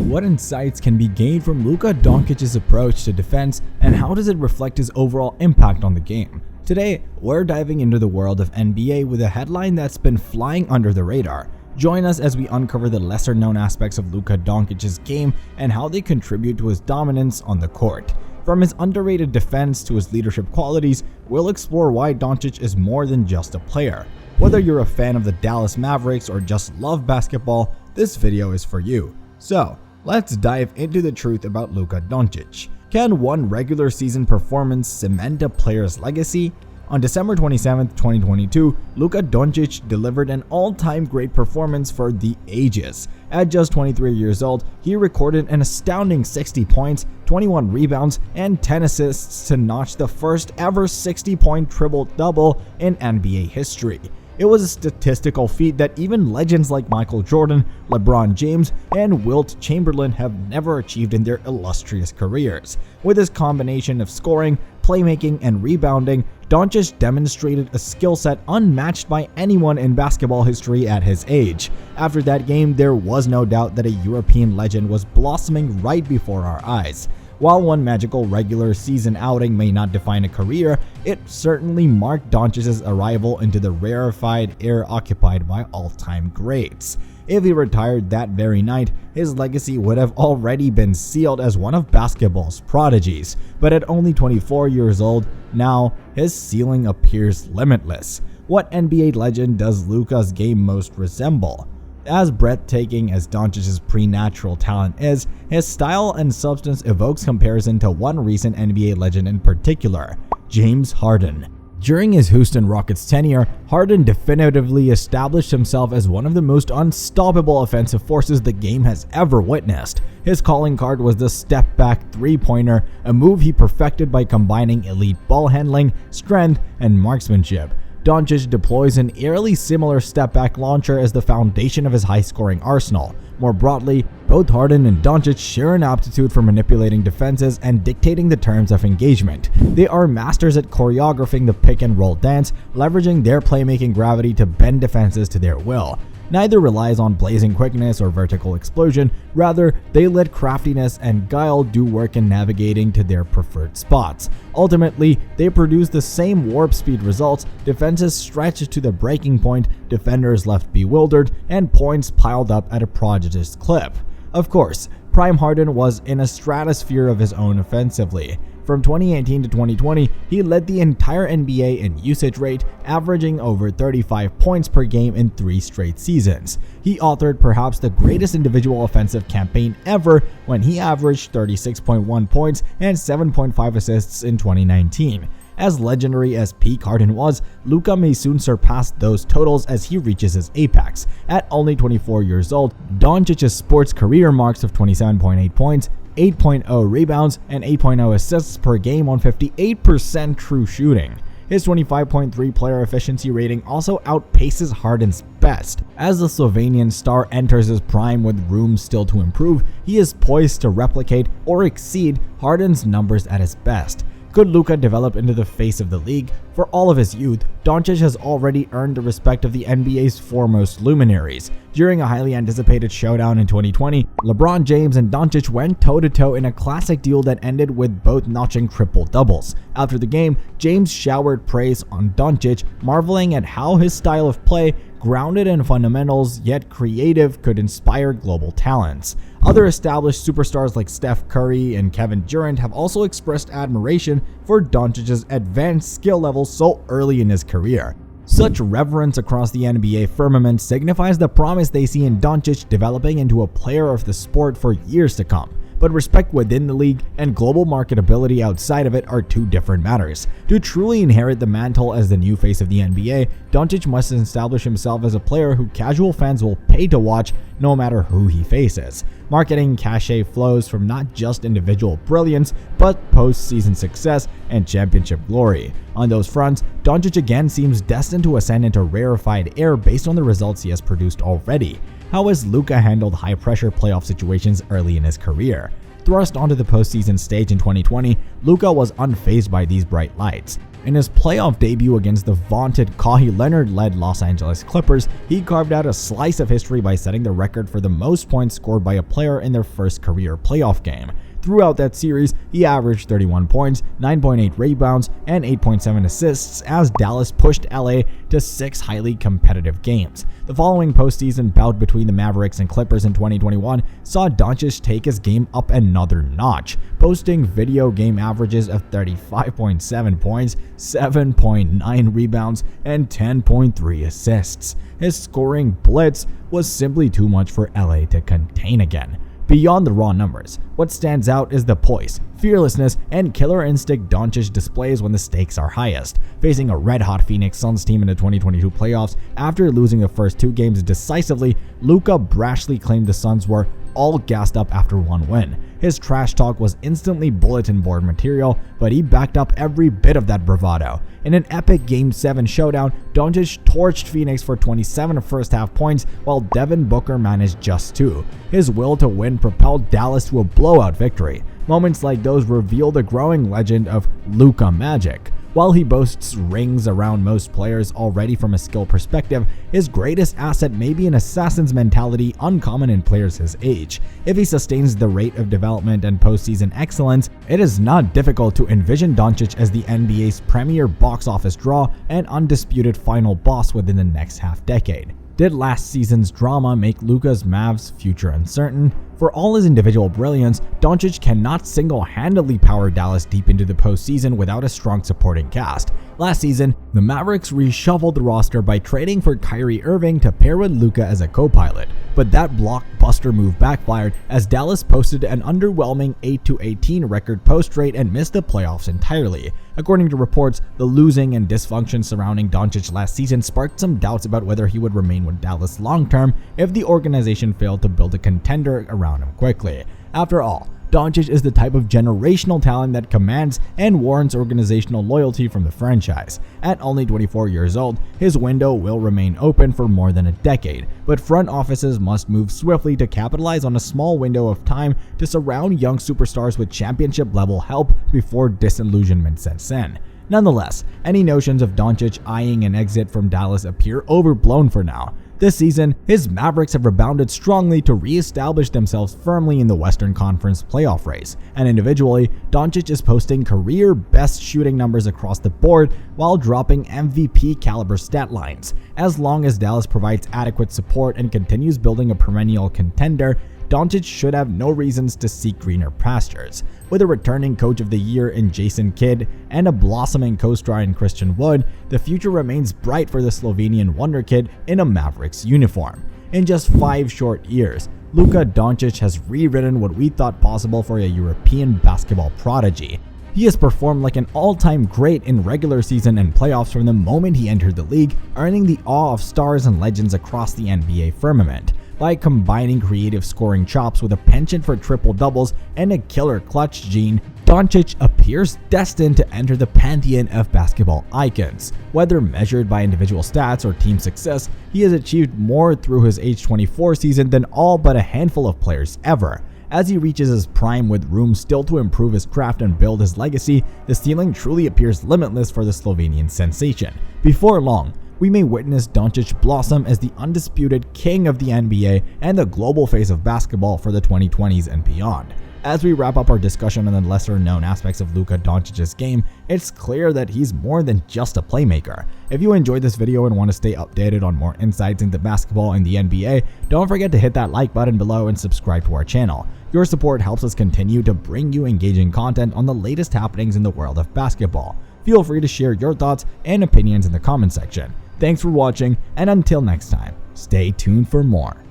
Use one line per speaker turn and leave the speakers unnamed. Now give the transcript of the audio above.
what insights can be gained from Luka Doncic's approach to defense, and how does it reflect his overall impact on the game? Today, we're diving into the world of NBA with a headline that's been flying under the radar. Join us as we uncover the lesser-known aspects of Luka Doncic's game and how they contribute to his dominance on the court. From his underrated defense to his leadership qualities, we'll explore why Doncic is more than just a player. Whether you're a fan of the Dallas Mavericks or just love basketball, this video is for you. So, let's dive into the truth about Luka Doncic. Can one regular season performance cement a player's legacy? On December 27, 2022, Luka Doncic delivered an all-time great performance for the ages. At just 23 years old, he recorded an astounding 60 points, 21 rebounds, and 10 assists to notch the first ever 60-point triple-double in NBA history. It was a statistical feat that even legends like Michael Jordan, LeBron James, and Wilt Chamberlain have never achieved in their illustrious careers. With his combination of scoring, playmaking, and rebounding, Doncic demonstrated a skill set unmatched by anyone in basketball history at his age. After that game, there was no doubt that a European legend was blossoming right before our eyes. While one magical regular season outing may not define a career, it certainly marked Doncic's arrival into the rarefied air occupied by all-time greats. If he retired that very night, his legacy would have already been sealed as one of basketball's prodigies. But at only 24 years old, now his ceiling appears limitless. What NBA legend does Luka's game most resemble? As breathtaking as Doncic's pre-natural talent is, his style and substance evokes comparison to one recent NBA legend in particular, James Harden. During his Houston Rockets tenure, Harden definitively established himself as one of the most unstoppable offensive forces the game has ever witnessed. His calling card was the step-back three-pointer, a move he perfected by combining elite ball handling, strength, and marksmanship. Doncic deploys an eerily similar step-back launcher as the foundation of his high-scoring arsenal. More broadly, both Harden and Doncic share an aptitude for manipulating defenses and dictating the terms of engagement. They are masters at choreographing the pick-and-roll dance, leveraging their playmaking gravity to bend defenses to their will. Neither relies on blazing quickness or vertical explosion, rather, they let craftiness and guile do work in navigating to their preferred spots. Ultimately, they produce the same warp speed results: defenses stretched to the breaking point, defenders left bewildered, and points piled up at a prodigious clip. Of course, Prime Harden was in a stratosphere of his own offensively. From 2018 to 2020, he led the entire NBA in usage rate, averaging over 35 points per game in 3 straight seasons. He authored perhaps the greatest individual offensive campaign ever when he averaged 36.1 points and 7.5 assists in 2019. As legendary as peak Harden was, Luka may soon surpass those totals as he reaches his apex. At only 24 years old, Doncic's sports career marks of 27.8 points, 8.0 rebounds, and 8.0 assists per game on 58% true shooting. His 25.3 player efficiency rating also outpaces Harden's best. As the Slovenian star enters his prime with room still to improve, he is poised to replicate or exceed Harden's numbers at his best. Could Luka develop into the face of the league? For all of his youth, Doncic has already earned the respect of the NBA's foremost luminaries. During a highly anticipated showdown in 2020, LeBron James and Doncic went toe-to-toe in a classic duel that ended with both notching triple-doubles. After the game, James showered praise on Doncic, marveling at how his style of play, grounded in fundamentals yet creative, could inspire global talents. Other established superstars like Steph Curry and Kevin Durant have also expressed admiration for Doncic's advanced skill level so early in his career. Such reverence across the NBA firmament signifies the promise they see in Doncic developing into a player of the sport for years to come. But respect within the league and global marketability outside of it are two different matters. To truly inherit the mantle as the new face of the NBA, Doncic must establish himself as a player who casual fans will pay to watch no matter who he faces. Marketing cachet flows from not just individual brilliance, but postseason success and championship glory. On those fronts, Doncic again seems destined to ascend into rarefied air based on the results he has produced already. How has Luka handled high-pressure playoff situations early in his career? Thrust onto the postseason stage in 2020, Luka was unfazed by these bright lights. In his playoff debut against the vaunted Kawhi Leonard-led Los Angeles Clippers, he carved out a slice of history by setting the record for the most points scored by a player in their first career playoff game. Throughout that series, he averaged 31 points, 9.8 rebounds, and 8.7 assists as Dallas pushed LA to 6 highly competitive games. The following postseason bout between the Mavericks and Clippers in 2021 saw Doncic take his game up another notch, posting video game averages of 35.7 points, 7.9 rebounds, and 10.3 assists. His scoring blitz was simply too much for LA to contain again. Beyond the raw numbers, what stands out is the poise, fearlessness, and killer instinct Doncic displays when the stakes are highest. Facing a red-hot Phoenix Suns team in the 2022 playoffs, after losing the first 2 games decisively, Luka brashly claimed the Suns were all gassed up after one win. His trash talk was instantly bulletin board material, but he backed up every bit of that bravado. In an epic Game 7 showdown, Doncic torched Phoenix for 27 first-half points, while Devin Booker managed just 2. His will to win propelled Dallas to a blowout victory. Moments like those reveal the growing legend of Luka Magic. While he boasts rings around most players already from a skill perspective, his greatest asset may be an assassin's mentality uncommon in players his age. If he sustains the rate of development and postseason excellence, it is not difficult to envision Doncic as the NBA's premier box office draw and undisputed final boss within the next half-decade. Did last season's drama make Luka's Mavs' future uncertain? For all his individual brilliance, Doncic cannot single-handedly power Dallas deep into the postseason without a strong supporting cast. Last season, the Mavericks reshuffled the roster by trading for Kyrie Irving to pair with Luka as a co-pilot, but that blockbuster move backfired as Dallas posted an underwhelming 8-18 record post rate and missed the playoffs entirely. According to reports, the losing and dysfunction surrounding Doncic last season sparked some doubts about whether he would remain with Dallas long-term if the organization failed to build a contender around him quickly. After all, Doncic is the type of generational talent that commands and warrants organizational loyalty from the franchise. At only 24 years old, his window will remain open for more than a decade, but front offices must move swiftly to capitalize on a small window of time to surround young superstars with championship-level help before disillusionment sets in. Nonetheless, any notions of Doncic eyeing an exit from Dallas appear overblown for now. This season, his Mavericks have rebounded strongly to re-establish themselves firmly in the Western Conference playoff race, and individually, Doncic is posting career-best shooting numbers across the board while dropping MVP-caliber stat lines. As long as Dallas provides adequate support and continues building a perennial contender, Doncic should have no reasons to seek greener pastures. With a returning Coach of the Year in Jason Kidd and a blossoming co-star in Christian Wood, the future remains bright for the Slovenian wonder kid in a Mavericks uniform. In just 5 short years, Luka Doncic has rewritten what we thought possible for a European basketball prodigy. He has performed like an all-time great in regular season and playoffs from the moment he entered the league, earning the awe of stars and legends across the NBA firmament. By combining creative scoring chops with a penchant for triple-doubles and a killer clutch gene, Doncic appears destined to enter the pantheon of basketball icons. Whether measured by individual stats or team success, he has achieved more through his age 24 season than all but a handful of players ever. As he reaches his prime with room still to improve his craft and build his legacy, the ceiling truly appears limitless for the Slovenian sensation. Before long, we may witness Doncic blossom as the undisputed king of the NBA and the global face of basketball for the 2020s and beyond. As we wrap up our discussion on the lesser-known aspects of Luka Doncic's game, it's clear that he's more than just a playmaker. If you enjoyed this video and want to stay updated on more insights into basketball and the NBA, don't forget to hit that like button below and subscribe to our channel. Your support helps us continue to bring you engaging content on the latest happenings in the world of basketball. Feel free to share your thoughts and opinions in the comment section. Thanks for watching, and until next time, stay tuned for more.